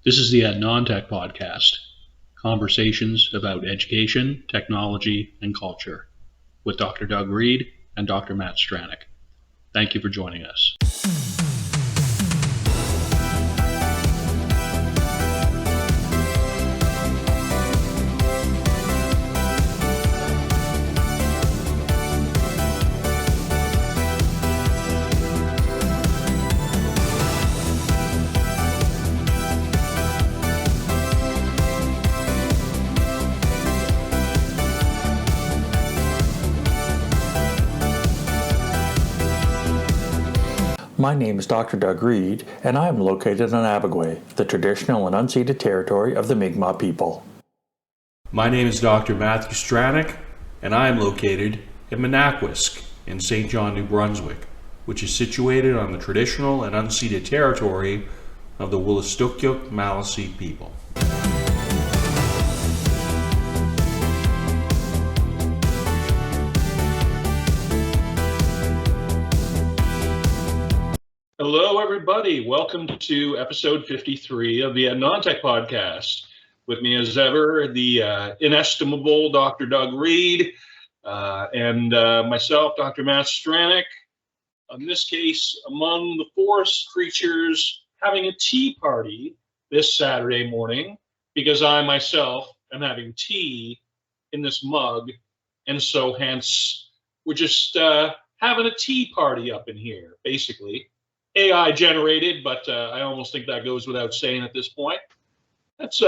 This is the Non-Tech Podcast, conversations about education, technology, and culture, with Dr. Doug Reed and Dr. Matt Stranick. Thank you for joining us. My name is Dr. Doug Reed, and I am located on Abagway, the traditional and unceded territory of the Mi'kmaq people. My name is Dr. Matthew Stranick, and I am located in Menakwisk in St. John, New Brunswick, which is situated on the traditional and unceded territory of the Wolastoqiyik Maliseet people. Hello, everybody. Welcome to episode 53 of the Non-Tech Podcast. With me, as ever, the inestimable Dr. Doug Reed and myself, Dr. Matt Stranick. In this case, among the forest creatures having a tea party this Saturday morning, because I myself am having tea in this mug, and so hence we're just having a tea party up in here, basically. AI generated, but I almost think that goes without saying at this point. That's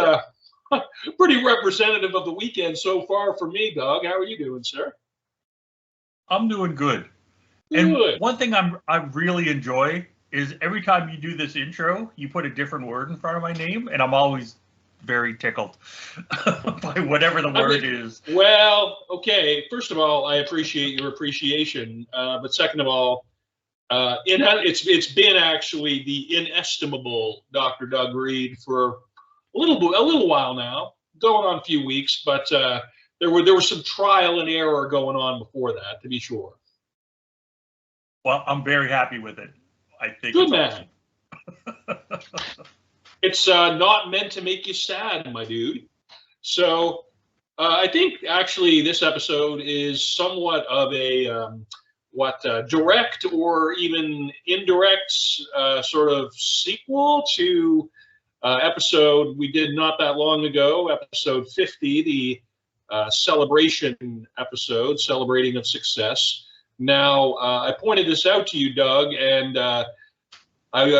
pretty representative of the weekend so far for me, Doug. How are you doing, sir? I'm doing good. And one thing I really enjoy is every time you do this intro, you put a different word in front of my name, and I'm always very tickled by whatever the word is. Well, okay. First of all, I appreciate your appreciation, but second of all, it's been actually the inestimable Dr. Doug Reed for a little while now, going on a few weeks, but there was some trial and error going on before that, to be sure. Well, I'm very happy with it. I think good, man. Awesome. It's not meant to make you sad, my dude. So I think actually this episode is somewhat of a direct or even indirect sort of sequel to episode we did not that long ago, episode 50, the celebration episode, celebrating of success. Now, I pointed this out to you, Doug, and I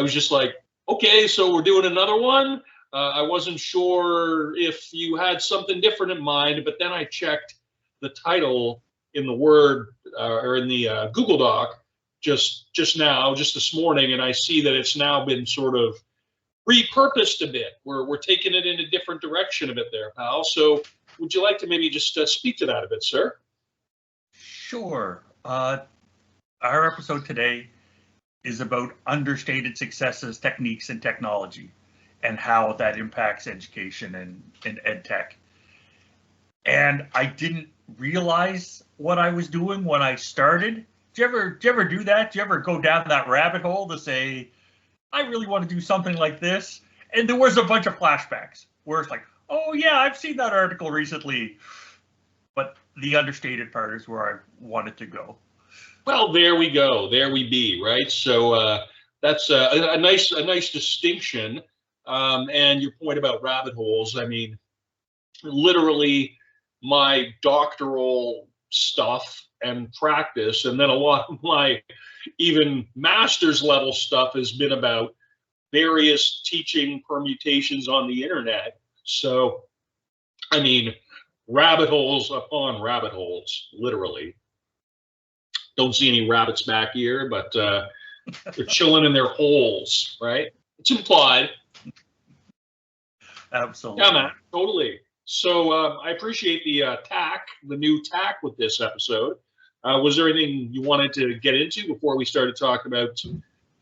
was just like, okay, so we're doing another one. I wasn't sure if you had something different in mind, but then I checked the title in the Word or in the Google Doc just this morning, and I see that it's now been sort of repurposed a bit. We're taking it in a different direction a bit there, pal. So would you like to maybe just speak to that a bit, sir? Sure. Our episode today is about understated successes, techniques, and technology, and how that impacts education and ed tech. And I didn't realize what I was doing when I started. Do you ever do that? Do you ever go down that rabbit hole to say, I really want to do something like this? And there was a bunch of flashbacks where it's like, oh yeah, I've seen that article recently. But the understated part is where I wanted to go. Well, there we go. There we be, right? So that's a nice distinction. And your point about rabbit holes, I mean, literally my doctoral stuff and practice, and then a lot of my even master's level stuff has been about various teaching permutations on the internet. So, I mean, rabbit holes upon rabbit holes, literally. Don't see any rabbits back here, but they're chilling in their holes, right? It's implied. Absolutely. Yeah, man, totally. So I appreciate the new tack with this episode. Was there anything you wanted to get into before we started talking about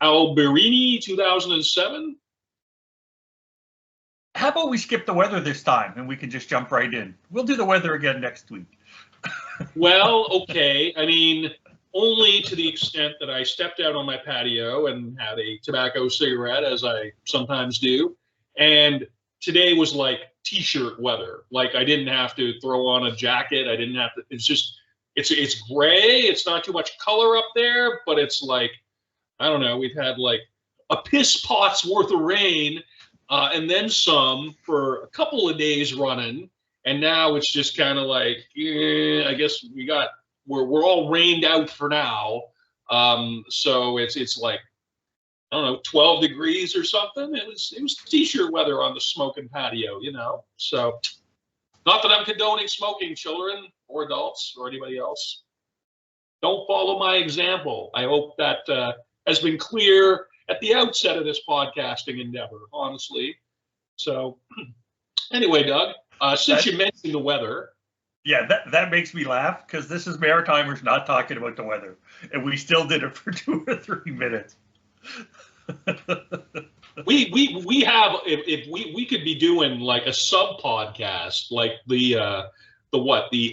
Alberini 2007? How about we skip the weather this time and we can just jump right in? We'll do the weather again next week. Well, okay. I mean, only to the extent that I stepped out on my patio and had a tobacco cigarette, as I sometimes do, And today was like t-shirt weather. Like I didn't have to throw on a jacket. I didn't have to. It's just it's gray. It's not too much color up there, but it's like, I don't know. We've had like a piss pot's worth of rain, and then some for a couple of days running, and now it's just kind of like, I guess we're all rained out for now. So it's like, I don't know, 12 degrees or something. It was t-shirt weather on the smoking patio, you know. So, not that I'm condoning smoking, children or adults or anybody else. Don't follow my example. I hope that has been clear at the outset of this podcasting endeavor, honestly. So, anyway, Doug, since you mentioned the weather. Yeah, that makes me laugh because this is Maritimers not talking about the weather, and we still did it for 2 or 3 minutes. we have, if we could be doing like a sub podcast, like the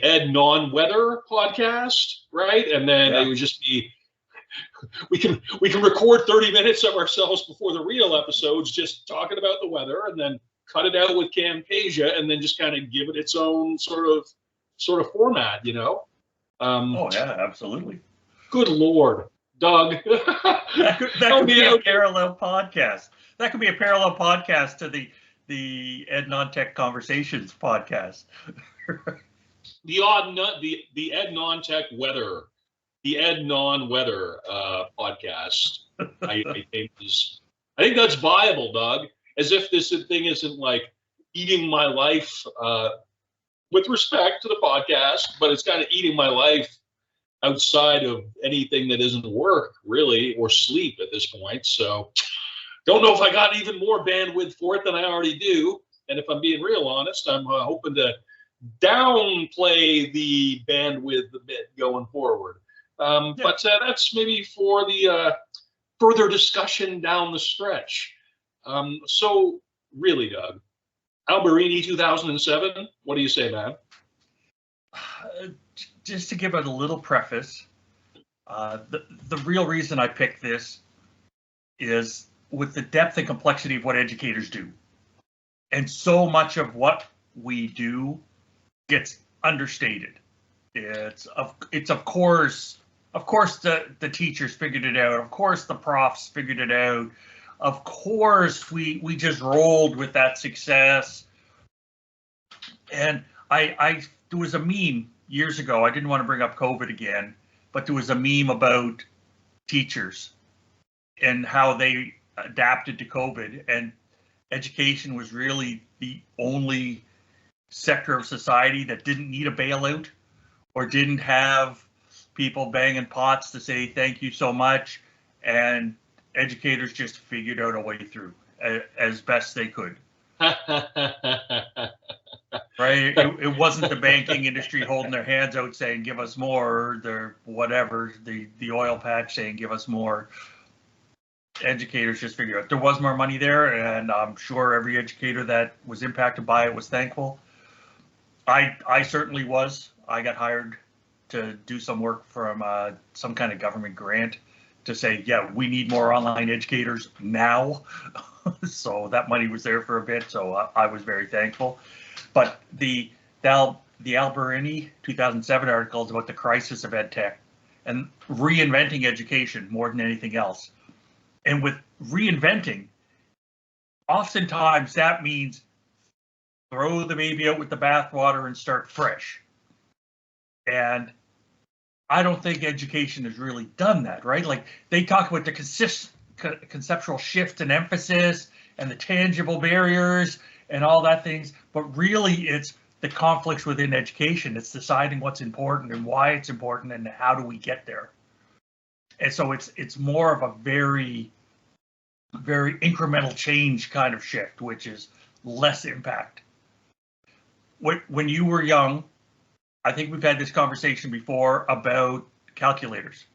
Ed non-weather podcast, right? And then it would just be, we can record 30 minutes of ourselves before the real episodes just talking about the weather, and then cut it out with Camtasia, and then just kind of give it its own sort of format, you know. Oh yeah, absolutely. Good Lord, Doug. that could be a parallel podcast. That could be a parallel podcast to the Ed Non-Tech Conversations podcast. the Ed Non-Tech Weather, the Ed Non-Weather podcast. I think that's viable, Doug. As if this thing isn't like eating my life, with respect to the podcast, but it's kind of eating my life outside of anything that isn't work, really, or sleep at this point. So don't know if I got even more bandwidth for it than I already do. And if I'm being real honest, I'm hoping to downplay the bandwidth a bit going forward. But that's maybe for the further discussion down the stretch. So really, Doug, Alberini 2007, what do you say, man? Just to give it a little preface, the real reason I picked this is with the depth and complexity of what educators do. And so much of what we do gets understated. It's of course the teachers figured it out. Of course the profs figured it out. Of course we just rolled with that success. And there was a meme years ago. I didn't want to bring up COVID again, but there was a meme about teachers and how they adapted to COVID, and education was really the only sector of society that didn't need a bailout or didn't have people banging pots to say thank you so much, and educators just figured out a way through as best they could. Right? It wasn't the banking industry holding their hands out saying give us more, or the oil patch saying give us more. Educators just figured out there was more money there, and I'm sure every educator that was impacted by it was thankful. I certainly was. I got hired to do some work from some kind of government grant to say, yeah, we need more online educators now. So that money was there for a bit, so I was very thankful. But the Alberini 2007 article is about the crisis of ed tech and reinventing education more than anything else. And with reinventing, oftentimes that means throw the baby out with the bathwater and start fresh. And I don't think education has really done that, right? Like they talk about the conceptual shift and emphasis and the tangible barriers and all that things, but really it's the conflicts within education. It's deciding what's important and why it's important and how do we get there. And so it's more of a very, very incremental change kind of shift, which is less impact. When you were young, I think we've had this conversation before about calculators.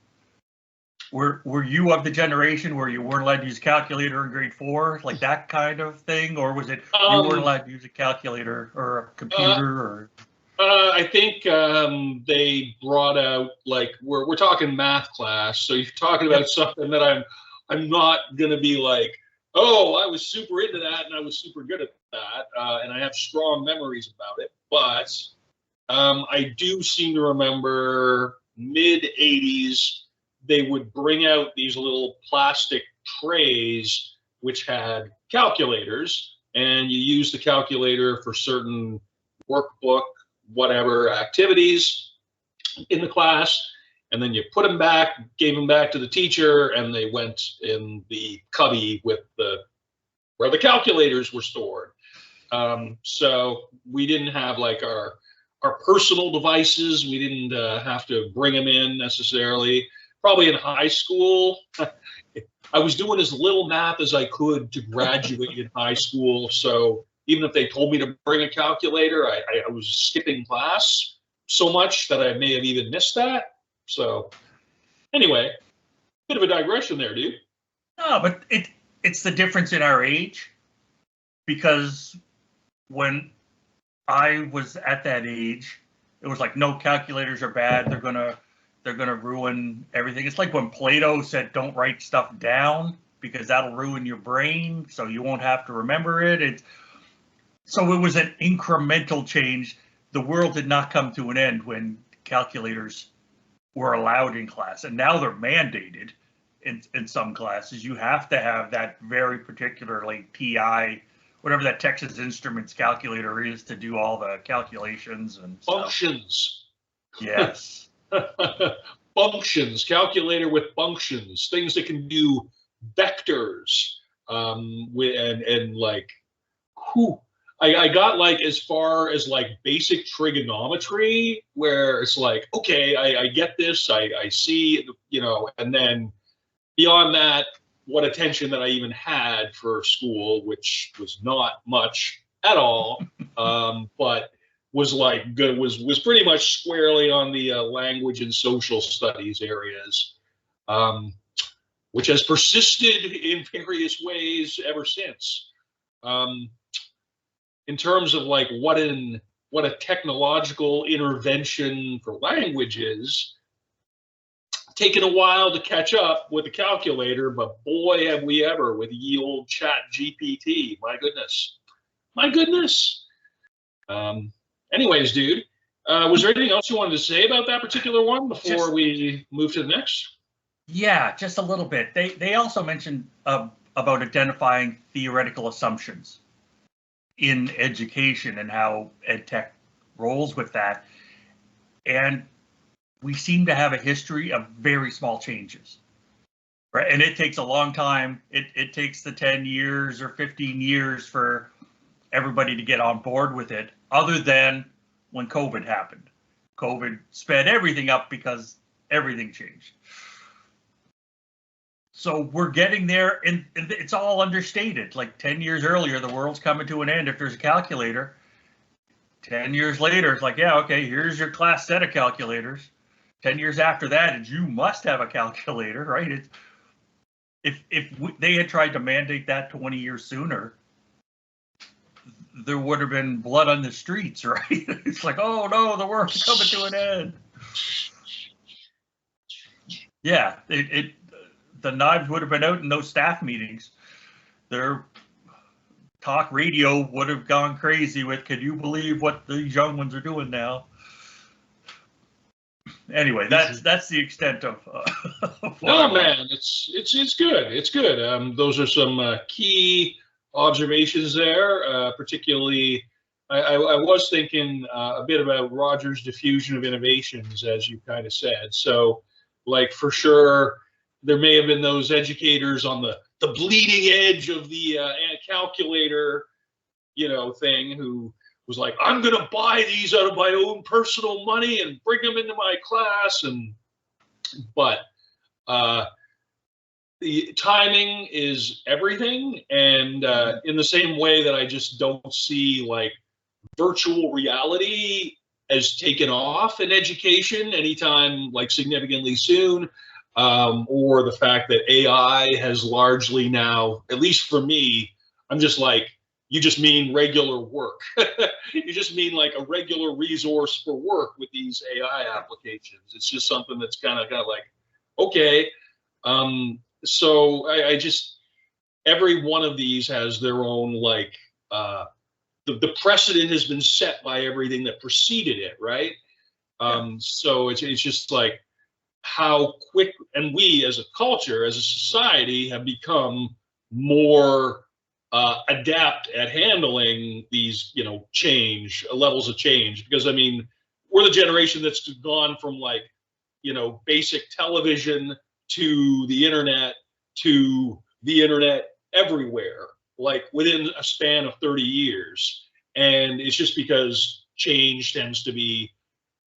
Were you of the generation where you weren't allowed to use a calculator in grade 4, like that kind of thing, or was it you weren't allowed to use a calculator or a computer? Or I think they brought out, like, we're talking math class, so you're talking about something that I'm not gonna be like Oh, I was super into that, and I was super good at that, and I have strong memories about it. But I do seem to remember mid '80s they would bring out these little plastic trays which had calculators, and you use the calculator for certain workbook, whatever activities in the class, and then you put them back, gave them back to the teacher, and they went in the cubby with where the calculators were stored. So we didn't have like our personal devices. We didn't have to bring them in necessarily. Probably in high school, I was doing as little math as I could to graduate in high school. So even if they told me to bring a calculator, I was skipping class so much that I may have even missed that. So anyway, bit of a digression there, dude. No, but it's the difference in our age, because when I was at that age, it was like, no, calculators are bad. They're gonna ruin everything. It's like when Plato said, don't write stuff down because that'll ruin your brain, so you won't have to remember it. So it was an incremental change. The world did not come to an end when calculators were allowed in class, and now they're mandated in some classes. You have to have that very particular, like TI, whatever that Texas Instruments calculator is, to do all the calculations and functions. Stuff. Yes. Functions, calculator with functions, things that can do vectors, and like, whew, I got like as far as like basic trigonometry, where it's like, okay, I get this, I see, and then beyond that, what attention that I even had for school, which was not much at all, but was like good, was pretty much squarely on the language and social studies areas, which has persisted in various ways ever since. In terms of like what a technological intervention for language is, taken a while to catch up with the calculator, but boy, have we ever with ye old Chat GPT. My goodness. Anyways, dude, was there anything else you wanted to say about that particular one before we move to the next? Yeah, just a little bit. They also mentioned about identifying theoretical assumptions in education and how EdTech rolls with that. And we seem to have a history of very small changes, right? And it takes a long time. It takes the 10 years or 15 years for everybody to get on board with it, other than when COVID happened. COVID sped everything up because everything changed. So we're getting there, and it's all understated. Like 10 years earlier, the world's coming to an end if there's a calculator. 10 years later, it's like, yeah, okay, here's your class set of calculators. 10 years after that, and you must have a calculator, right? If they had tried to mandate that 20 years sooner, there would have been blood on the streets, right? It's like, oh no, the world's coming to an end. Yeah, the knives would have been out in those staff meetings. Their talk radio would have gone crazy with, can you believe what these young ones are doing now? Anyway, that's the extent of. No, man, it's good. It's good. Those are some key observations there. Particularly, I was thinking a bit about Roger's diffusion of innovations, as you kind of said. So, like for sure, there may have been those educators on the bleeding edge of the calculator, thing, who was like, I'm going to buy these out of my own personal money and bring them into my class. But the timing is everything. And in the same way that I just don't see like virtual reality as taken off in education anytime like significantly soon, or the fact that AI has largely now, at least for me, I'm just like, you just mean regular work. You just mean like a regular resource for work with these AI applications. It's just something that's kind of like, okay. So I just, every one of these has their own, like, the precedent has been set by everything that preceded it, right? So it's just like how quick, and we as a culture, as a society, have become more adept at handling these, change, levels of change. Because I mean, we're the generation that's gone from, like, basic television to the internet everywhere, like within a span of 30 years. And it's just because change tends to be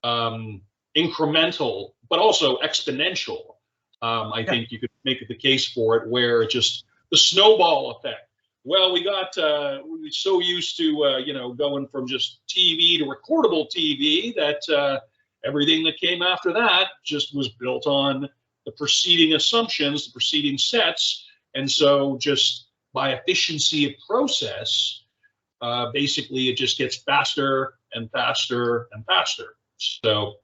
incremental, but also exponential. I think you could make the case for it, where it just the snowball effect. Well, we're so used to, going from just TV to recordable TV that everything that came after that just was built on the preceding assumptions, the preceding sets. And so just by efficiency of process, basically it just gets faster and faster and faster. So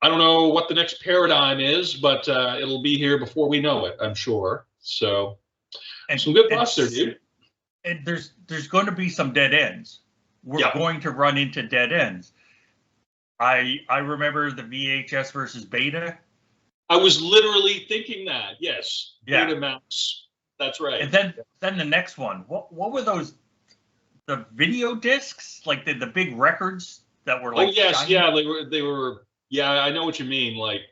I don't know what the next paradigm is, but it'll be here before we know it, I'm sure. So some good thoughts there, dude. And there's going to be some dead ends. We're going to run into dead ends. I remember the VHS versus Beta. I was literally thinking that. Yes. Yeah. Betamax. That's right. And then the next one. What were those? The video discs, like the big records that were like. Oh yes, shiny? yeah. They were. Yeah, I know what you mean. Like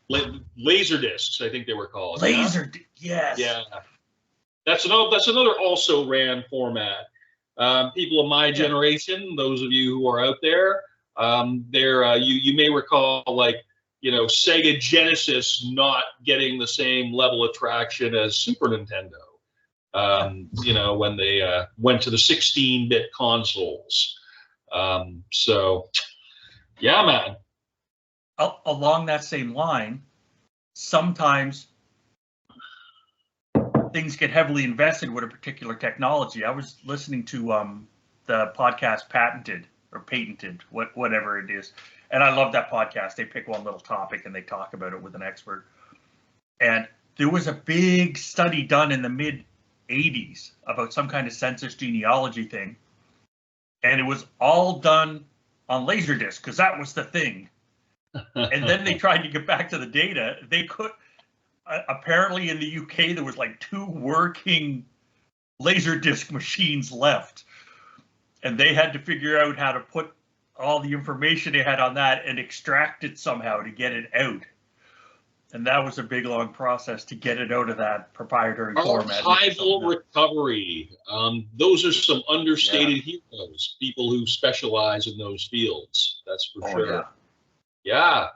laser discs, I think they were called. Yes. Yeah. That's another also ran format. People of my generation, those of you who are out there, you may recall, like, Sega Genesis not getting the same level of traction as Super Nintendo. When they went to the 16-bit consoles. So, yeah, man. Along that same line, sometimes things get heavily invested with a particular technology. I was listening to the podcast Patented, whatever it is. And I love that podcast. They pick one little topic and they talk about it with an expert. And there was a big study done in the mid 80s about some kind of census genealogy thing. And it was all done on Laserdisc because that was the thing. And then they tried to get back to the data. They could, apparently in the UK, there was like 2 working Laserdisc machines left. And they had to figure out how to put all the information they had on that and extract it somehow to get it out. And that was a big, long process to get it out of that proprietary format. Archival recovery. Those are some understated heroes, people who specialize in those fields. That's for sure. Yeah.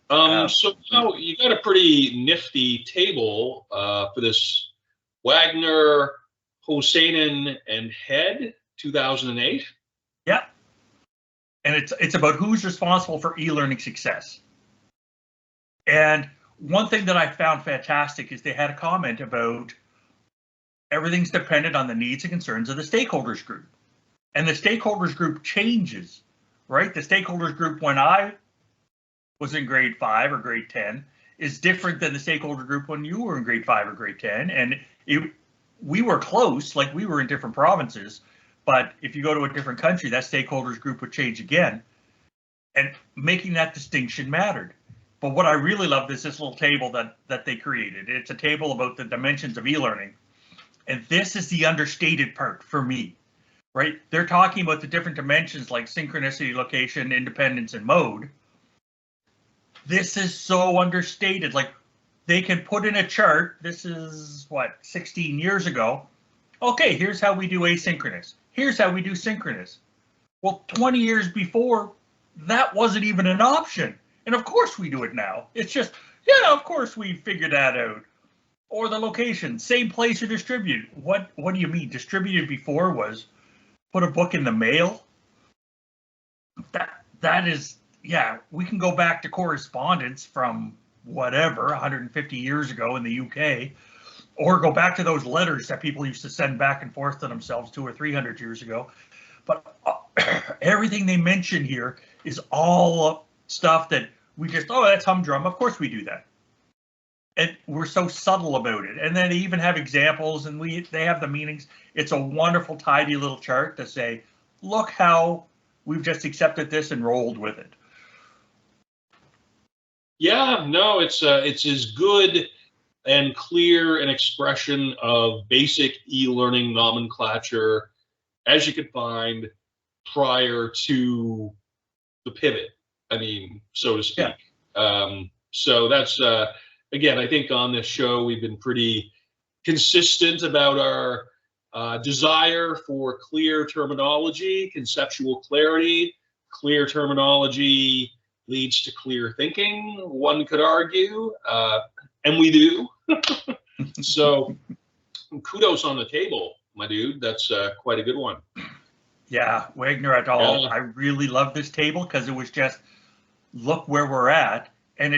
So now you got a pretty nifty table for this Wagner, Hosseinen, and Head 2008. Yeah. And it's about who's responsible for e-learning success. And one thing that I found fantastic is they had a comment about everything's dependent on the needs and concerns of the stakeholders group. And the stakeholders group changes, right? The stakeholders group when I was in grade 5 or grade 10 is different than the stakeholder group when you were in grade 5 or grade 10. And we were close, like we were in different provinces. But if you go to a different country, that stakeholders group would change again. And making that distinction mattered. But what I really loved is this little table that they created. It's a table about the dimensions of e-learning. And this is the understated part for me, right? They're talking about the different dimensions like synchronicity, location, independence, and mode. This is so understated. Like they can put in a chart. This is 16 years ago. Okay, here's how we do asynchronous. Here's how we do synchronous. Well, 20 years before, that wasn't even an option. And of course we do it now. It's just, of course we figured that out. Or the location, same place or distributed. What do you mean? Distributed before was put a book in the mail? That is, we can go back to correspondence from whatever, 150 years ago in the UK, or go back to those letters that people used to send back and forth to themselves 200 or 300 years ago. But everything they mention here is all stuff that we just, that's humdrum. Of course we do that. we're so subtle about it. And then they even have examples, and they have the meanings. It's a wonderful, tidy little chart to say, look how we've just accepted this and rolled with it. Yeah, no, it's as good and clear an expression of basic e-learning nomenclature as you could find prior to the pivot. I mean, so to speak. Yeah. So that's again, I think on this show we've been pretty consistent about our desire for clear terminology, conceptual clarity. Clear terminology leads to clear thinking, one could argue, and we do. So kudos on the table, my dude. That's quite a good one. Yeah, Wagner et al. Yeah. I really love this table because it was just, look where we're at, and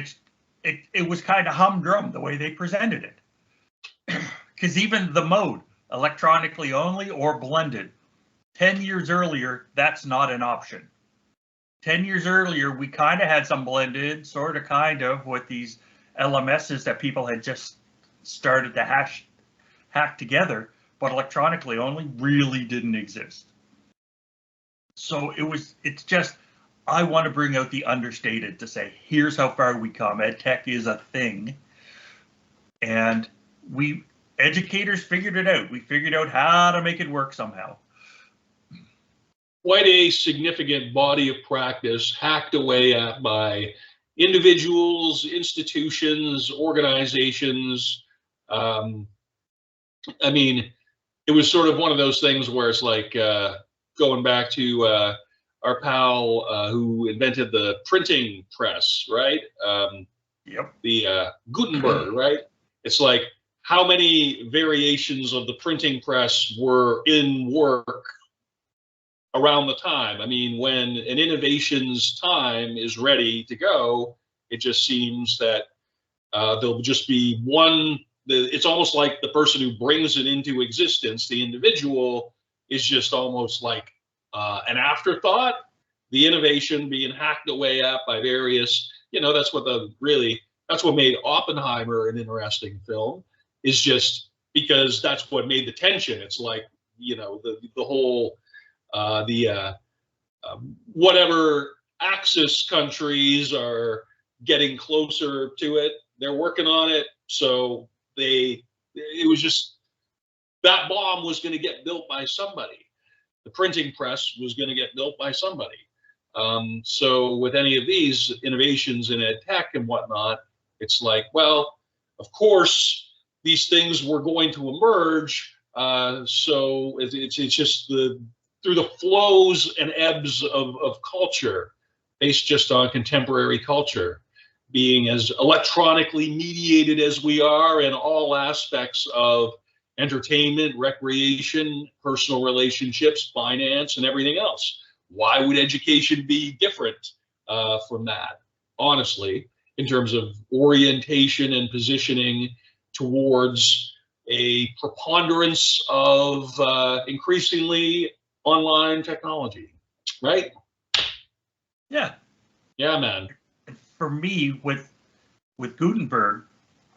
it was kind of humdrum the way they presented it. Because even the mode, electronically only or blended, 10 years earlier, that's not an option. 10 years earlier, we kind of had some blended, sort of kind of, with these LMSs that people had just started to hack together, but electronically only really didn't exist. So it's just, I want to bring out the understated to say, here's how far we come. Ed tech is a thing. And educators figured it out. We figured out how to make it work somehow. Quite a significant body of practice hacked away at by individuals, institutions, organizations. I mean, it was sort of one of those things where it's like going back to our pal who invented the printing press, right? Yep. The Gutenberg, right? It's like, how many variations of the printing press were in work around the time? I mean, when an innovation's time is ready to go, it just seems that there'll just be one. It's almost like the person who brings it into existence, the individual, is just almost like an afterthought. The innovation being hacked away at by various, that's what made Oppenheimer an interesting film, is just because that's what made the tension. It's like, the whole, whatever Axis countries are getting closer to it, they're working on it. So it was just, that bomb was going to get built by somebody. The printing press was going to get built by somebody. So with any of these innovations in ed tech and whatnot, it's like, well, of course, these things were going to emerge. So it's just through the flows and ebbs of culture, based just on contemporary culture, being as electronically mediated as we are in all aspects of entertainment, recreation, personal relationships, finance, and everything else. Why would education be different from that, honestly, in terms of orientation and positioning towards a preponderance of increasingly online technology, right? Yeah. Yeah, man. For me, with Gutenberg,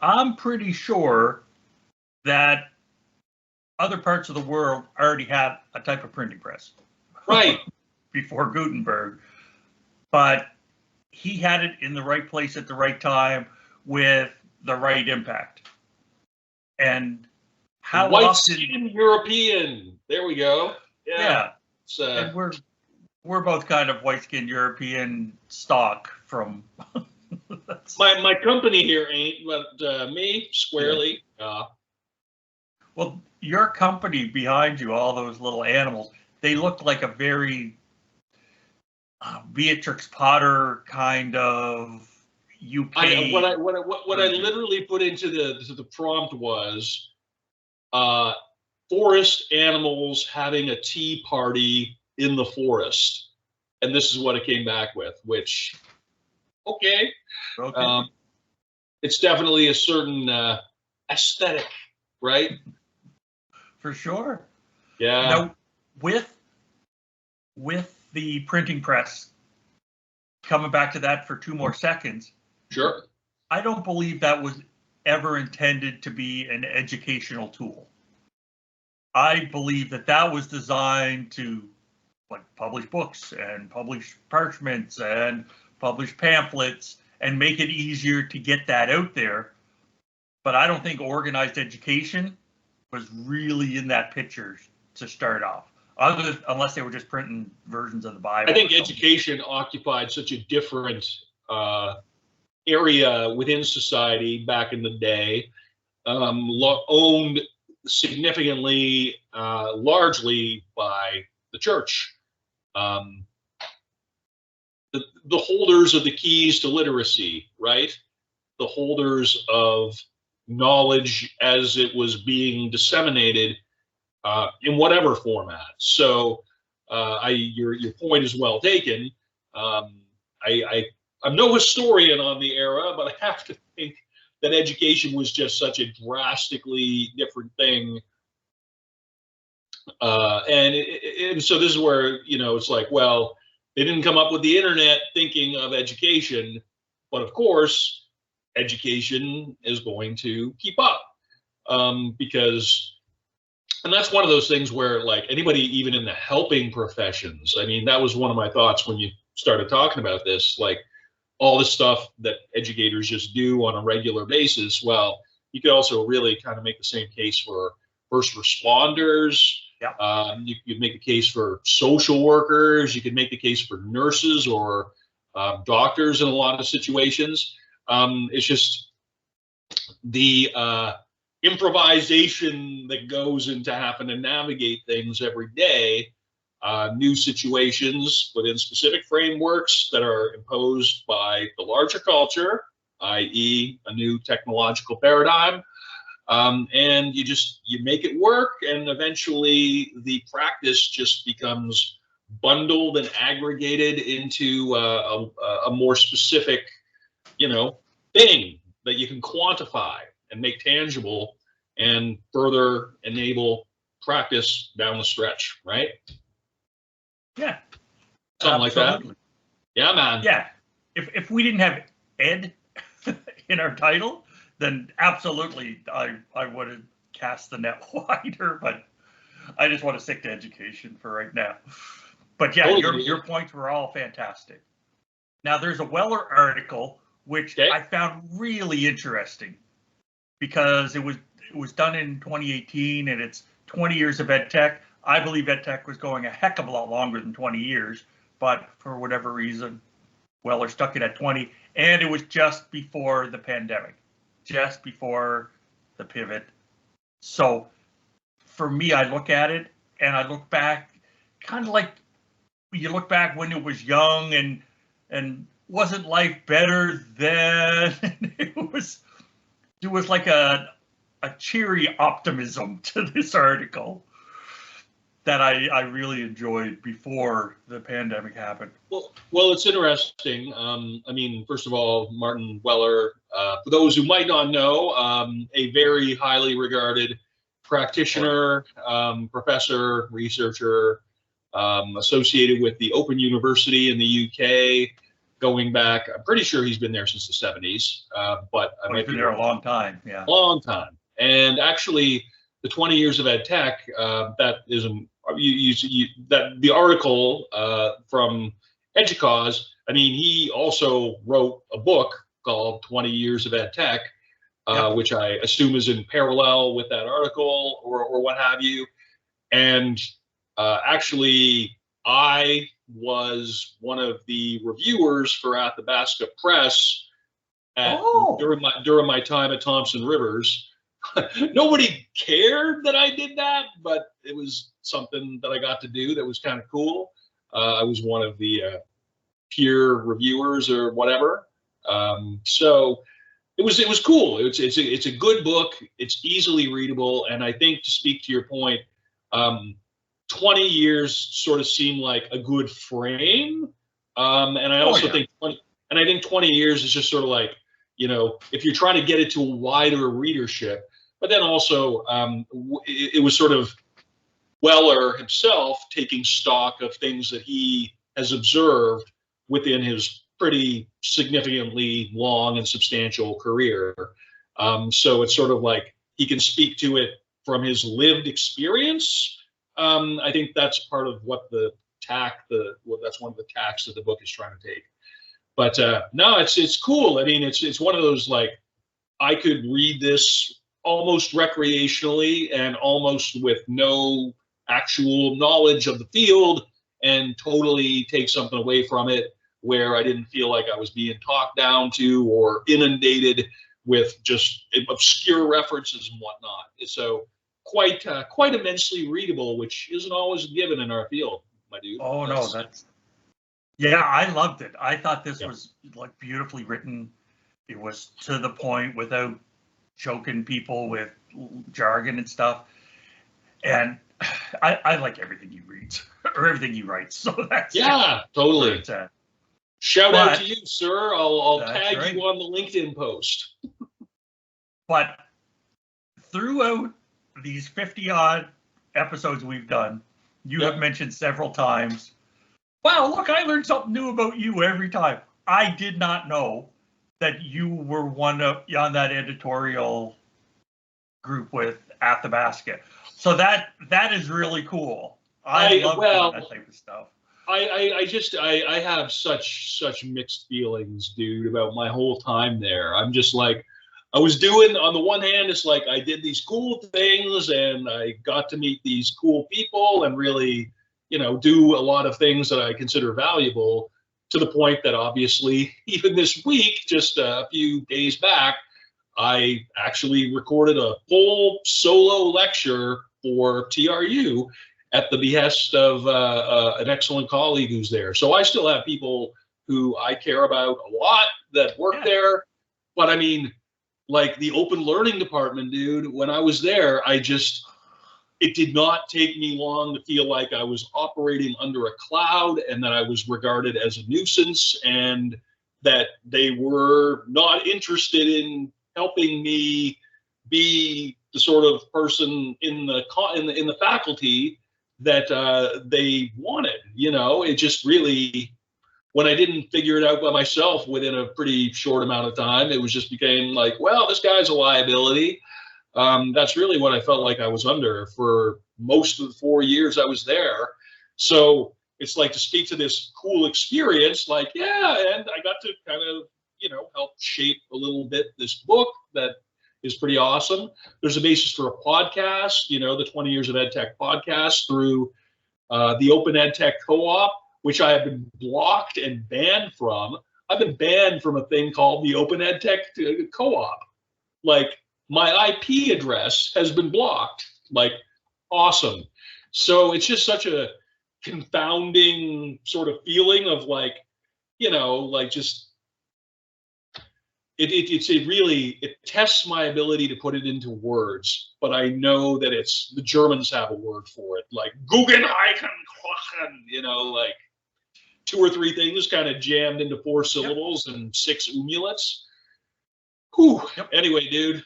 I'm pretty sure that other parts of the world already had a type of printing press. Right. Before Gutenberg. But he had it in the right place at the right time with the right impact. And how white-skinned European. There we go. Yeah. And we're both kind of white-skinned European stock from. my company here ain't, but me squarely. Yeah. Well, your company behind you, all those little animals, they look like a very Beatrix Potter kind of UK. What I literally put into the prompt was forest animals having a tea party in the forest, and this is what it came back with. Which, okay. It's definitely a certain aesthetic, right? For sure. Yeah. Now, with the printing press, coming back to that for 2 more seconds. Sure. I don't believe that was ever intended to be an educational tool. I believe that that was designed to publish books and publish parchments and publish pamphlets and make it easier to get that out there. But I don't think organized education was really in that picture to start off, unless they were just printing versions of the Bible. I think education occupied such a different area within society back in the day, owned significantly, largely by the church. The holders of the keys to literacy, right? The holders of knowledge as it was being disseminated in whatever format. So your point is well taken. I'm no historian on the era, but I have to think that education was just such a drastically different thing. And so this is where, it's like, well, they didn't come up with the internet thinking of education, but of course, education is going to keep up because, and that's one of those things where, like, anybody even in the helping professions, I mean, that was one of my thoughts when you started talking about this, like all the stuff that educators just do on a regular basis. Well, you could also really kind of make the same case for first responders. Yeah. You could make a case for social workers. You could make the case for nurses or doctors in a lot of situations. It's just the improvisation that goes into having to navigate things every day, new situations within specific frameworks that are imposed by the larger culture, i.e. a new technological paradigm. And you make it work, and eventually the practice just becomes bundled and aggregated into a more specific, thing that you can quantify and make tangible and further enable practice down the stretch, right? Yeah. Something absolutely. Like that. Yeah, man. Yeah. If we didn't have ed in our title, then absolutely I would have cast the net wider, but I just want to stick to education for right now. But yeah, your points were all fantastic. Now there's a Weller article which I found really interesting because it was done in 2018 and it's 20 years of ed tech. I believe ed tech was going a heck of a lot longer than 20 years, but for whatever reason, Weller stuck it at 20, and it was just before the pandemic. Just before the pivot. So for me, I look at it and I look back, kind of like you look back when it was young and wasn't life better then? There was like a cheery optimism to this article that I really enjoyed before the pandemic happened. Well, it's interesting. I mean, first of all, Martin Weller, for those who might not know, a very highly regarded practitioner, professor, researcher, associated with the Open University in the UK, going back, I'm pretty sure he's been there since the 70s, but I might be there a long time, yeah. Long time. And actually, the 20 years of ed tech, that isn't, that the article from EDUCAUSE, I mean, he also wrote a book called 20 Years of Ed Tech, which I assume is in parallel with that article or what have you. And actually, I was one of the reviewers for Athabasca Press during my time at Thompson Rivers. Nobody cared that I did that, but it was something that I got to do that was kind of cool. I was one of the peer reviewers or whatever. So it was cool. It's a good book. It's easily readable, and I think, to speak to your point, 20 years sort of seemed like a good frame. And I also think 20 years is just sort of like, if you're trying to get it to a wider readership. But then also, it was sort of Weller himself taking stock of things that he has observed within his pretty significantly long and substantial career. So it's sort of like he can speak to it from his lived experience. I think that's part of what that's one of the tacks that the book is trying to take. But no, it's cool. I mean, it's one of those, like, I could read this almost recreationally and almost with no actual knowledge of the field and totally take something away from it where I didn't feel like I was being talked down to or inundated with just obscure references and whatnot. So quite immensely readable, which isn't always given in our field, my dude. Oh, no, yeah, I loved it. I thought this was like beautifully written. It was to the point without choking people with jargon and stuff. And I like everything he reads or everything he writes. So that's totally. Shout out to you, sir. I'll tag you on the LinkedIn post. But throughout these 50-odd episodes we've done, you have mentioned several times, wow, look, I learned something new about you every time. I did not know that you were on that editorial group with At the Basket. So that is really cool. I love that type of stuff. I have such mixed feelings, dude, about my whole time there. I'm just like, I was doing, on the one hand, it's like I did these cool things and I got to meet these cool people and really, do a lot of things that I consider valuable, to the point that obviously even this week, just a few days back, I actually recorded a full solo lecture for TRU at the behest of an excellent colleague who's there. So I still have people who I care about a lot that work there. But I mean, like the open learning department, dude, when I was there, it did not take me long to feel like I was operating under a cloud and that I was regarded as a nuisance and that they were not interested in helping me be the sort of person in the faculty that they wanted. It just really, when I didn't figure it out by myself within a pretty short amount of time, it was just became like, well, this guy's a liability. That's really what I felt like I was under for most of the 4 years I was there. So it's like, to speak to this cool experience, like, and I got to kind of, help shape a little bit this book that is pretty awesome. There's a basis for a podcast, the 20 Years of EdTech podcast through the Open EdTech Co-op, which I have been blocked and banned from. I've been banned from a thing called the Open EdTech Co-op. Like, my IP address has been blocked. Like, awesome. So it's just such a confounding sort of feeling of like, like just, it tests my ability to put it into words, but I know that the Germans have a word for it, like Guggenheim, like 2 or 3 things kind of jammed into 4 syllables and 6 umlautes. Whew. Anyway, dude,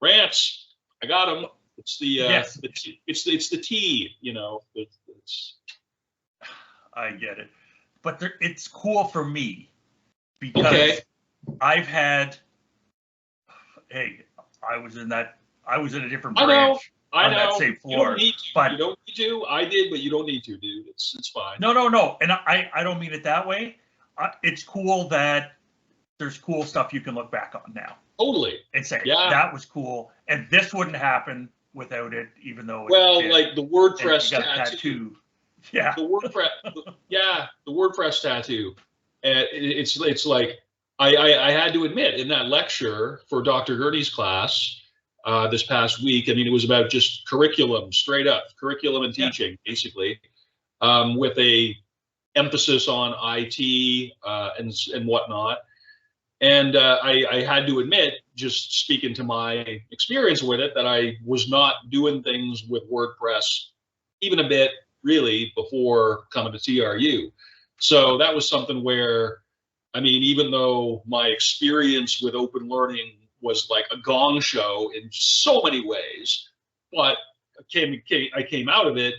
rants, I got them. It's it's the T, I get it, but it's cool for me because I've had. Hey, I was in a different branch on that same floor. You don't need to. I did, but you don't need to, dude. It's fine. No, and I don't mean it that way. It's cool that there's cool stuff you can look back on now. Totally. And say, that was cool, and this wouldn't happen without it, even though like the WordPress tattoo. Yeah. The WordPress tattoo. And it's like, I had to admit, in that lecture for Dr. Gurney's class this past week, I mean, it was about just curriculum, straight up curriculum and teaching, basically, with a emphasis on IT and whatnot. And I had to admit, just speaking to my experience with it, that I was not doing things with WordPress even a bit, really, before coming to TRU. So that was something where, I mean, even though my experience with open learning was like a gong show in so many ways, but I came out of it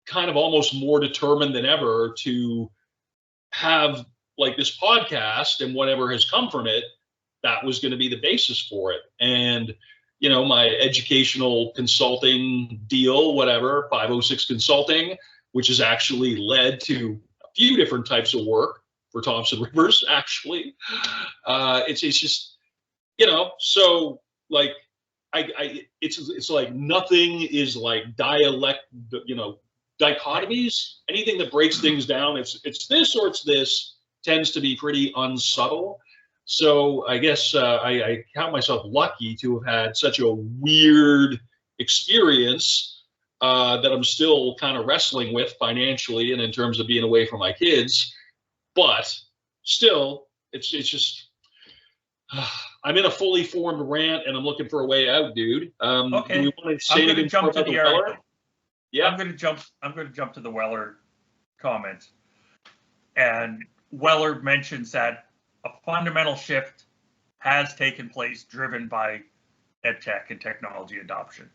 kind of almost more determined than ever to have like this podcast and whatever has come from it that was going to be the basis for it. And, you know, my educational consulting deal, whatever, 506 Consulting, which has actually led to a few different types of work for Thompson Rivers, actually. It's just, you know, so like, it's like nothing is like dichotomies. Anything that breaks things down, it's this or it's this, tends to be pretty unsubtle. So I guess I count myself lucky to have had such a weird experience that I'm still kind of wrestling with financially and in terms of being away from my kids. But still, it's just I'm in a fully formed rant and I'm looking for a way out, dude. Okay. Do we want to say I'm going to anything jump more to about the the Weller? article. Yeah. I'm going to jump to the Weller comments. And Weller mentions that a fundamental shift has taken place driven by EdTech and technology adoption.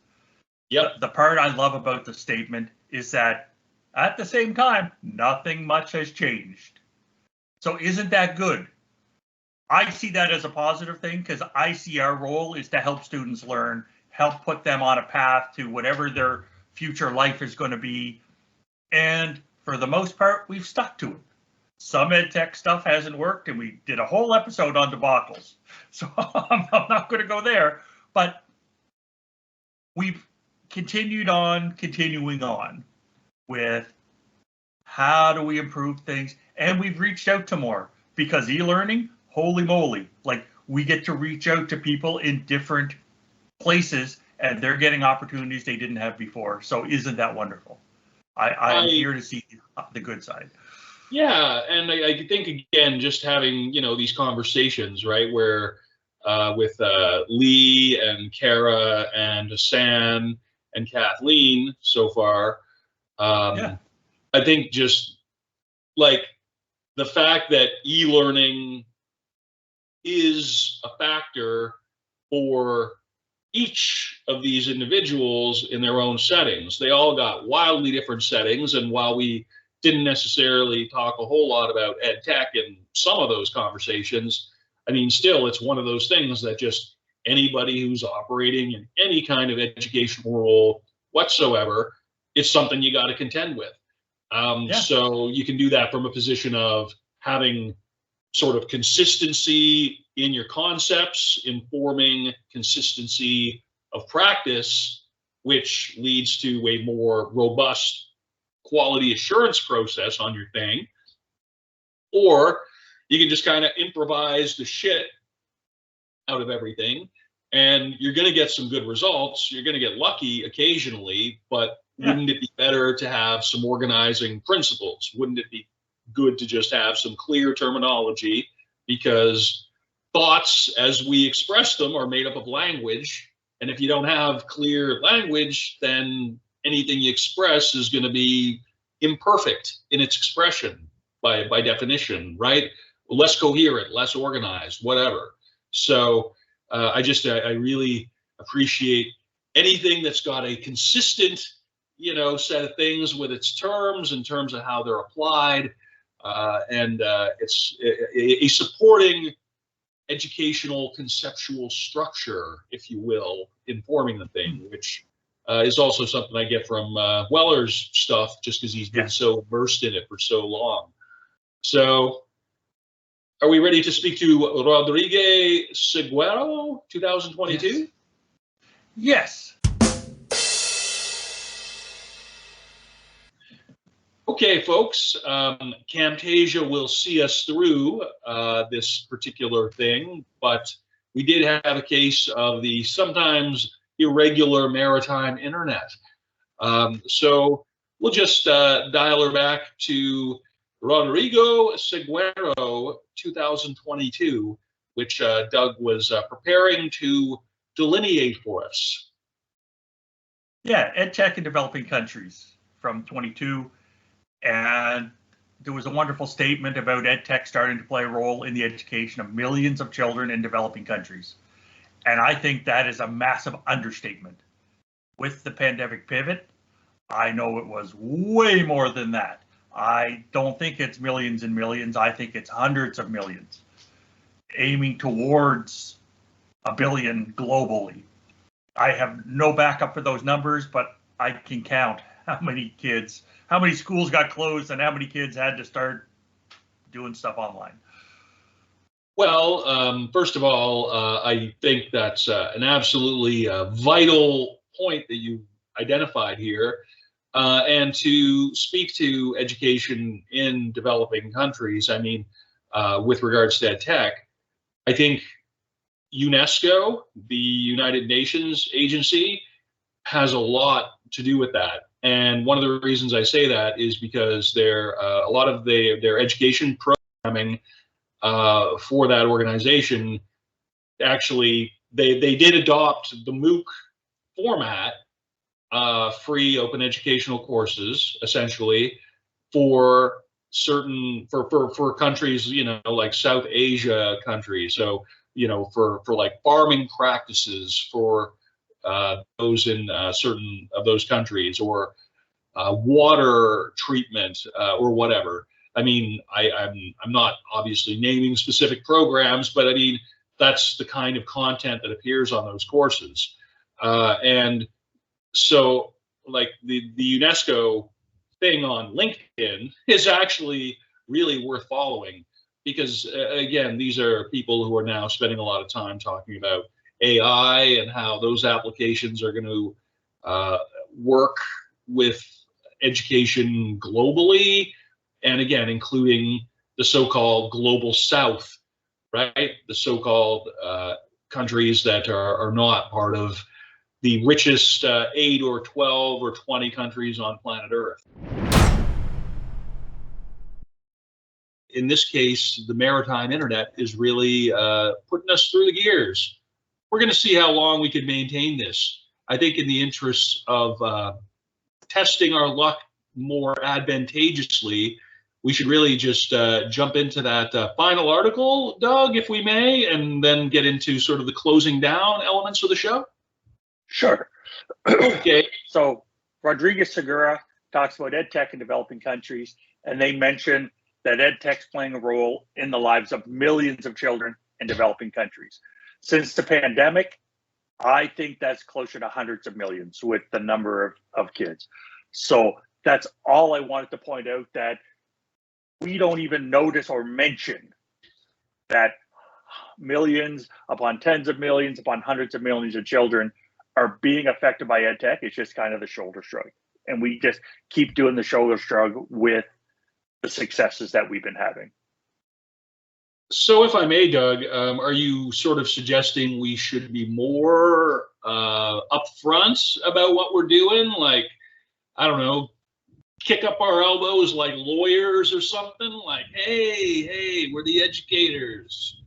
Yep. The part I love about the statement is that at the same time, nothing much has changed. So isn't that good? I see that as a positive thing because I see our role is to help students learn, help put them on a path to whatever their future life is going to be. And for the most part, we've stuck to it. Some EdTech stuff hasn't worked, and we did a whole episode on debacles. So I'm not going to go there, but we've continuing on with how do we improve things, and we've reached out to more because e-learning, holy moly, like we get to reach out to people in different places and they're getting opportunities they didn't have before. So isn't that wonderful? I'm here to see the good side. Yeah, and I think again, just having these conversations, right, where with Lee and Kara and Hassan and Kathleen so far, I think just like the fact that e-learning is a factor for each of these individuals in their own settings. They all got wildly different settings, and while we didn't necessarily talk a whole lot about ed tech in some of those conversations, I mean, still, it's one of those things that just anybody who's operating in any kind of educational role whatsoever, it's something you got to contend with. So you can do that from a position of having sort of consistency in your concepts, informing consistency of practice, which leads to a more robust quality assurance process on your thing. Or you can just kind of improvise the shit out of everything, and you're going to get some good results. You're going to get lucky occasionally, but wouldn't it be better to have some organizing principles? Wouldn't it be good to just have some clear terminology? Because thoughts, as we express them, are made up of language. And if you don't have clear language, then anything you express is going to be imperfect in its expression by definition, right? Less coherent, less organized, whatever. So I really appreciate anything that's got a consistent, set of things with its terms in terms of how they're applied. And it's a supporting educational conceptual structure, if you will, informing the thing, which is also something I get from Weller's stuff, just because he's been so versed in it for so long. So are we ready to speak to Rodrigue Seguero, 2022? Yes. Okay, folks, Camtasia will see us through this particular thing, but we did have a case of the sometimes irregular maritime internet. So we'll just dial her back to Rodrigo Seguero, 2022, which Doug was preparing to delineate for us. Yeah, EdTech in developing countries from 22. And there was a wonderful statement about EdTech starting to play a role in the education of millions of children in developing countries. And I think that is a massive understatement. With the pandemic pivot, I know it was way more than that. I don't think it's millions and millions. I think it's hundreds of millions. aiming towards 1 billion globally. I have no backup for those numbers, but I can count how many schools got closed and how many kids had to start doing stuff online. Well, first of all, I think that's an absolutely vital point that you identified here. And to speak to education in developing countries, I mean, with regards to EdTech, I think UNESCO, the United Nations agency, has a lot to do with that. And one of the reasons I say that is because a lot of their education programming for that organization, actually, they did adopt the MOOC format, free open educational courses, essentially, for countries, like South Asia countries. So, for like farming practices for those in certain of those countries, or water treatment, or whatever. I mean, I'm not obviously naming specific programs, but I mean, that's the kind of content that appears on those courses. And so, like, the UNESCO thing on LinkedIn is actually really worth following, because again, these are people who are now spending a lot of time talking about AI and how those applications are going to work with education globally, and again, including the so-called global South, right? The so-called countries that are not part of the richest 8 or 12 or 20 countries on planet Earth. In this case, the maritime internet is really putting us through the gears. We're going to see how long we can maintain this. I think in the interest of testing our luck more advantageously, we should really just jump into that final article, Doug, if we may, and then get into sort of the closing down elements of the show. Sure. Okay. So Rodriguez Segura talks about EdTech in developing countries, and they mention that EdTech's playing a role in the lives of millions of children in developing countries. Since the pandemic, I think that's closer to hundreds of millions with the number of kids. So that's all I wanted to point out, that we don't even notice or mention that millions upon tens of millions upon hundreds of millions of children are being affected by EdTech. It's just kind of the shoulder shrug. And we just keep doing the shoulder shrug with the successes that we've been having. So if I may, Doug, are you sort of suggesting we should be more upfront about what we're doing? Like, I don't know, kick up our elbows like lawyers or something? Like, hey, we're the educators.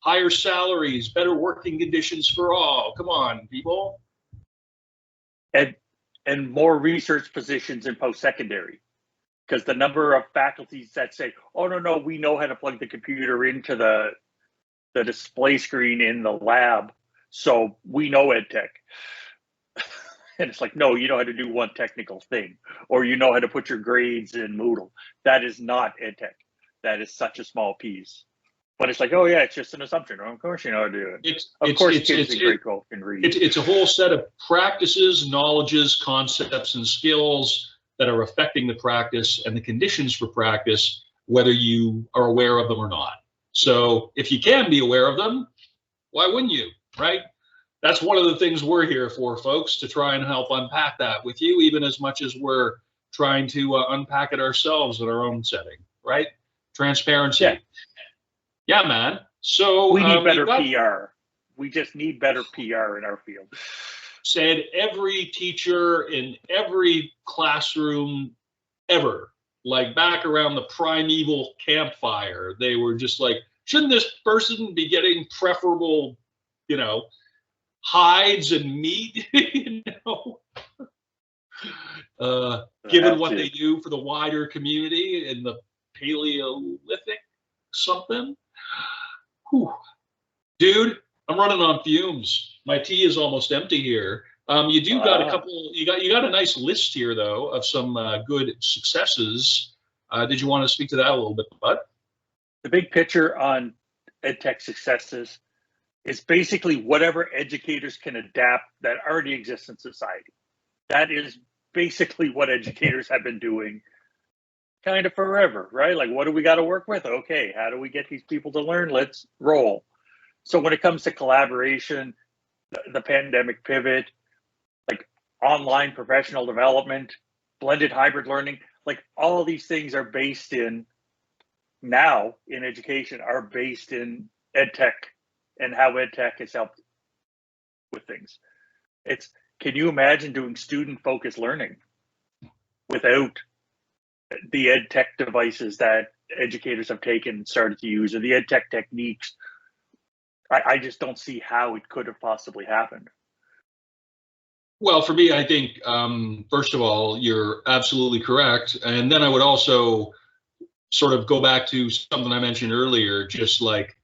Higher salaries, better working conditions for all. Come on, people. And more research positions in post-secondary, because the number of faculties that say, oh, no, we know how to plug the computer into the display screen in the lab, so we know EdTech. And it's like, no, you know how to do one technical thing, or you know how to put your grades in Moodle. That is not EdTech. That is such a small piece. But it's like, oh yeah, it's just an assumption. Of course you know how to do it. Of course kids in grade 12 can read. It's a whole set of practices, knowledges, concepts, and skills that are affecting the practice and the conditions for practice, whether you are aware of them or not. So if you can be aware of them, why wouldn't you, right? That's one of the things we're here for, folks, to try and help unpack that with you, even as much as we're trying to unpack it ourselves in our own setting, right? Transparency. Yeah, man. So we need better PR. We just need better PR in our field. Said every teacher in every classroom ever, like back around the primeval campfire, they were just like, shouldn't this person be getting preferable, hides and meat, given what they do for the wider community in the Paleolithic something? Whew. Dude, I'm running on fumes. My tea is almost empty here. You do got a couple. You got a nice list here, though, of some good successes. Did you want to speak to that a little bit, Bud? The big picture on EdTech successes is basically whatever educators can adapt that already exists in society. That is basically what educators have been doing kind of forever, right? Like, what do we got to work with? Okay, how do we get these people to learn? Let's roll. So when it comes to collaboration, the pandemic pivot, like online professional development, blended hybrid learning, like all these things are based in now in education are based in EdTech and how EdTech has helped with things. Can you imagine doing student-focused learning without the EdTech devices that educators have taken and started to use, or the EdTech techniques? I just don't see how it could have possibly happened. Well, for me, I think, first of all, you're absolutely correct. And then I would also sort of go back to something I mentioned earlier, just like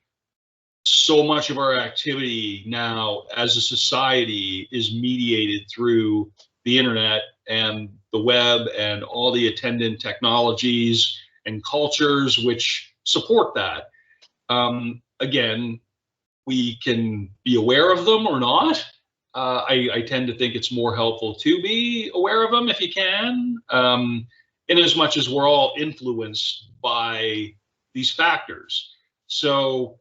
so much of our activity now as a society is mediated through the internet and the web and all the attendant technologies and cultures which support that. Again, we can be aware of them or not. I tend to think it's more helpful to be aware of them if you can, in as much as we're all influenced by these factors. So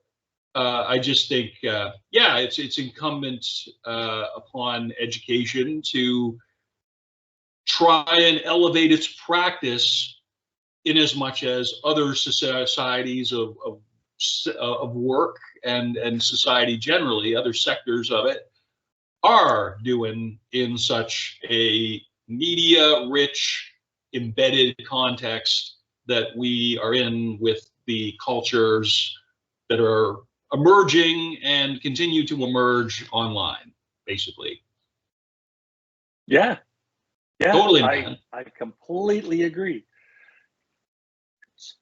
I just think, yeah, it's incumbent upon education to try and elevate its practice in as much as other societies of work and society generally, other sectors of it, are doing in such a media-rich, embedded context that we are in with the cultures that are emerging and continue to emerge online, basically. Yeah, Totally, I completely agree.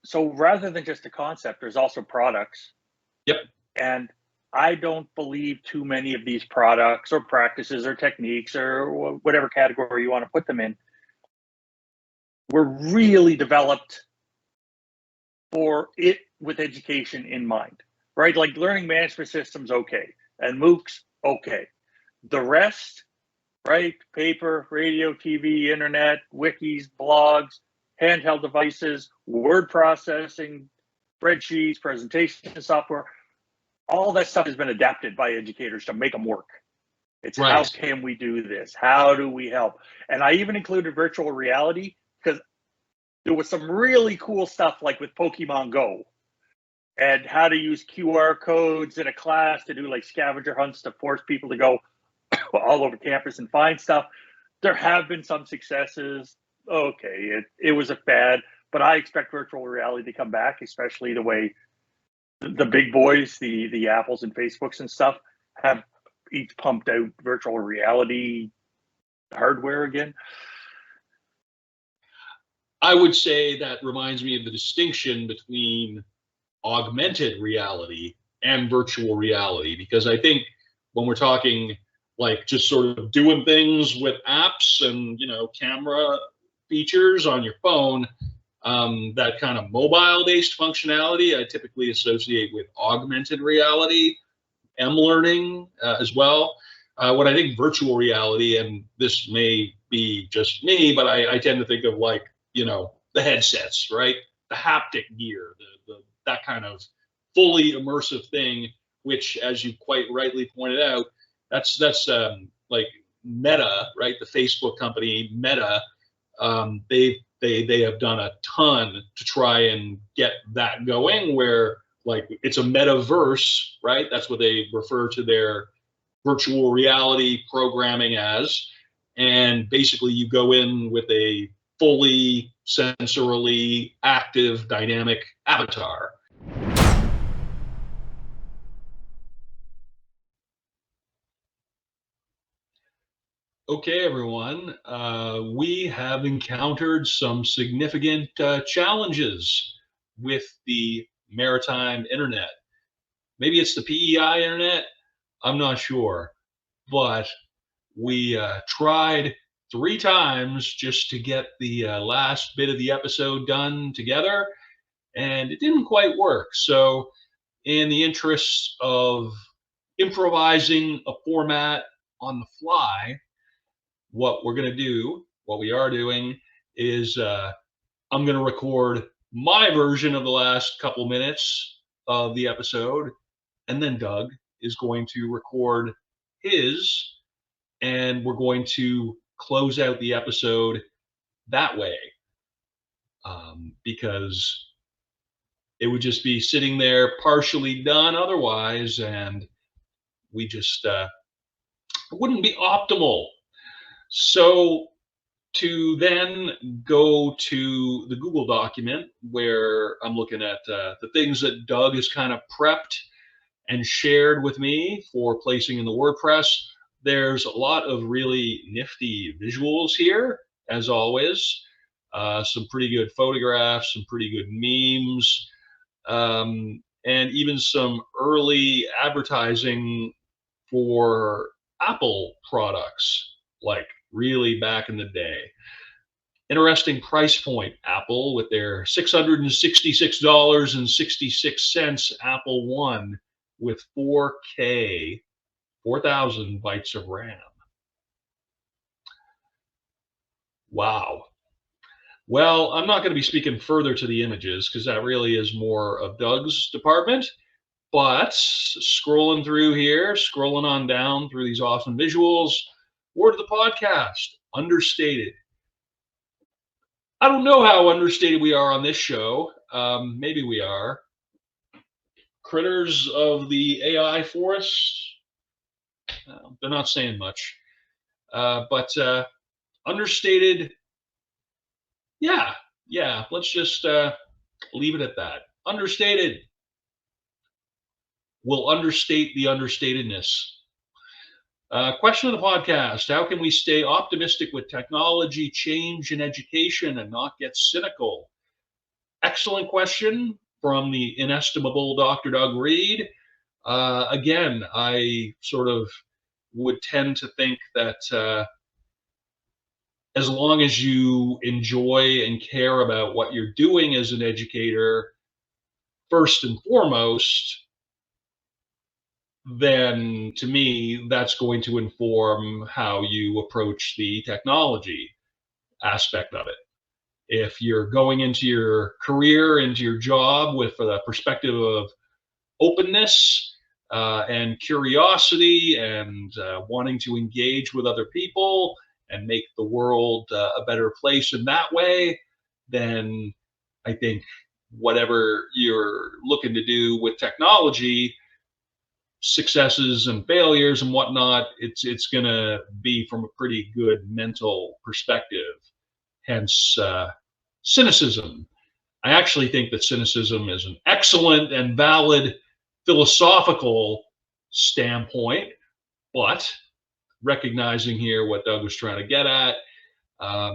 So rather than just a concept, there's also products. Yep. And I don't believe too many of these products or practices or techniques or whatever category you want to put them in were really developed for it with education in mind, right? Like learning management systems, okay. And MOOCs, okay. The rest, right? Paper, radio, TV, internet, wikis, blogs, handheld devices, word processing, spreadsheets, presentation software, all that stuff has been adapted by educators to make them work. It's right. How can we do this? How do we help? And I even included virtual reality because there was some really cool stuff like with Pokemon Go and how to use QR codes in a class to do like scavenger hunts to force people to go all over campus and find stuff. There have been some successes. Okay, it was a fad, but I expect virtual reality to come back, especially the way the big boys, the Apples and Facebooks and stuff, have each pumped out virtual reality hardware again. I would say that reminds me of the distinction between augmented reality and virtual reality, because I think when we're talking like just sort of doing things with apps and, you know, camera features on your phone, that kind of mobile-based functionality I typically associate with augmented reality, M-learning as well. When I think virtual reality, and this may be just me, but I tend to think of like, you know, the headsets, right? The haptic gear, that kind of fully immersive thing, which, as you quite rightly pointed out, that's like Meta, right? The Facebook company Meta. They have done a ton to try and get that going, where like it's a metaverse, right? That's what they refer to their virtual reality programming as. And basically you go in with a fully sensorily active dynamic avatar. Okay, everyone, we have encountered some significant challenges with the maritime internet. Maybe it's the PEI internet, I'm not sure, but we tried 3 times just to get the last bit of the episode done together, and it didn't quite work. So in the interests of improvising a format on the fly, what we are doing is I'm going to record my version of the last couple minutes of the episode, and then Doug is going to record his, and we're going to close out the episode that way, because it would just be sitting there partially done otherwise, and we just wouldn't be optimal. So to then go to the Google document where I'm looking at the things that Doug has kind of prepped and shared with me for placing in the WordPress. There's a lot of really nifty visuals here, as always. Some pretty good photographs, some pretty good memes, and even some early advertising for Apple products, like really back in the day. Interesting price point, Apple, with their $666.66 Apple One with 4K, 4,000 bytes of RAM. Wow. Well, I'm not going to be speaking further to the images because that really is more of Doug's department. But scrolling through here, scrolling on down through these awesome visuals, word of the podcast, understated. I don't know how understated we are on this show. Maybe we are. Critters of the AI forest, they're not saying much. But understated, yeah, let's just leave it at that. Understated. Will understate the understatedness. Question of the podcast: how can we stay optimistic with technology change in education and not get cynical? Excellent question from the inestimable Dr. Doug Reed. Again, I sort of would tend to think that as long as you enjoy and care about what you're doing as an educator, first and foremost, then to me, that's going to inform how you approach the technology aspect of it. If you're going into your career, into your job with a perspective of openness and curiosity and wanting to engage with other people and make the world a better place in that way, then I think whatever you're looking to do with technology, successes and failures and whatnot, it's going to be from a pretty good mental perspective. Hence, cynicism. I actually think that cynicism is an excellent and valid philosophical standpoint, but recognizing here what Doug was trying to get at, I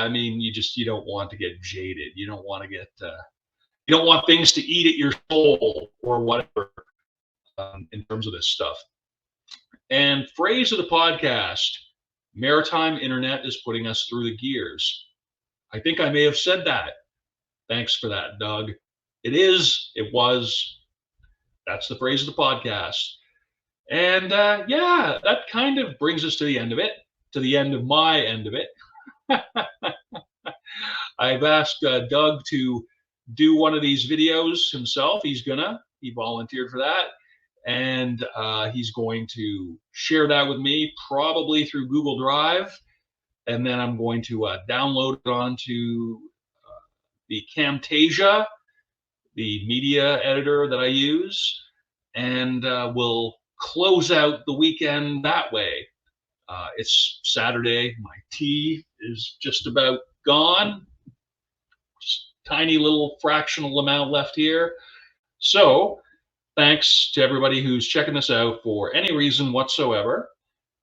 mean, you don't want to get jaded. You don't want to get, you don't want things to eat at your soul or whatever. In terms of this stuff. And phrase of the podcast: maritime internet is putting us through the gears. I think I may have said that. Thanks for that, Doug. It is, it was, that's the phrase of the podcast. And that kind of brings us to the end of it, to the end of my end of it. I've asked Doug to do one of these videos himself. He volunteered for that. And he's going to share that with me, probably through Google Drive. And then I'm going to download it onto the Camtasia, the media editor that I use. And we'll close out the weekend that way. It's Saturday. My tea is just about gone. Just tiny little fractional amount left here. So thanks to everybody who's checking this out for any reason whatsoever.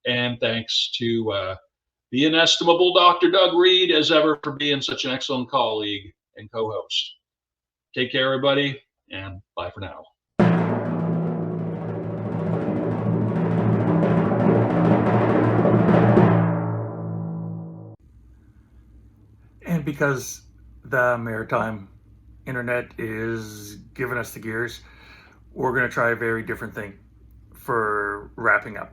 And thanks to the inestimable Dr. Doug Reed, as ever, for being such an excellent colleague and co-host. Take care, everybody, and bye for now. And because the maritime internet is giving us the gears, we're going to try a very different thing for wrapping up.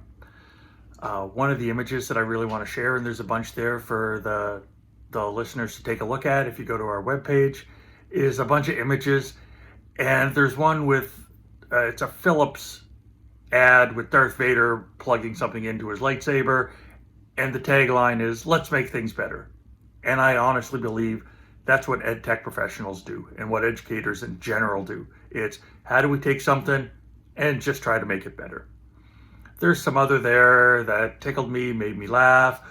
One of the images that I really want to share, and there's a bunch there for the listeners to take a look at if you go to our webpage, is a bunch of images. And there's one with, it's a Philips ad with Darth Vader plugging something into his lightsaber. And the tagline is, let's make things better. And I honestly believe that's what ed tech professionals do and what educators in general do. It's how do we take something and just try to make it better. There's some other there that tickled me, made me laugh.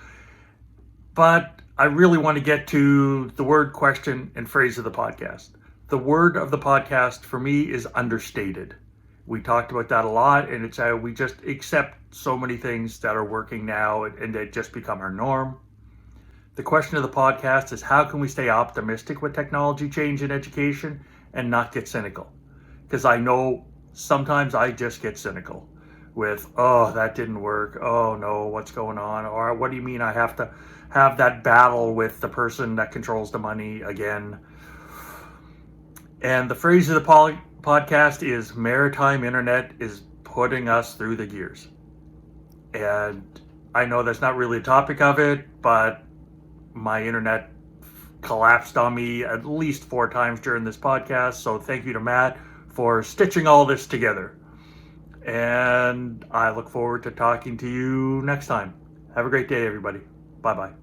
But I really want to get to the word, question, and phrase of the podcast. The word of the podcast for me is understated. We talked about that a lot, and it's how we just accept so many things that are working now and they just become our norm. The question of the podcast is, how can we stay optimistic with technology change in education and not get cynical? Because I know sometimes I just get cynical with, oh, that didn't work. Oh no, what's going on? Or what do you mean I have to have that battle with the person that controls the money again? And the phrase of the podcast is, maritime internet is putting us through the gears. And I know that's not really a topic of it, but my internet collapsed on me at least 4 times during this podcast. So thank you to Matt for stitching all this together. And I look forward to talking to you next time. Have a great day, everybody. Bye-bye.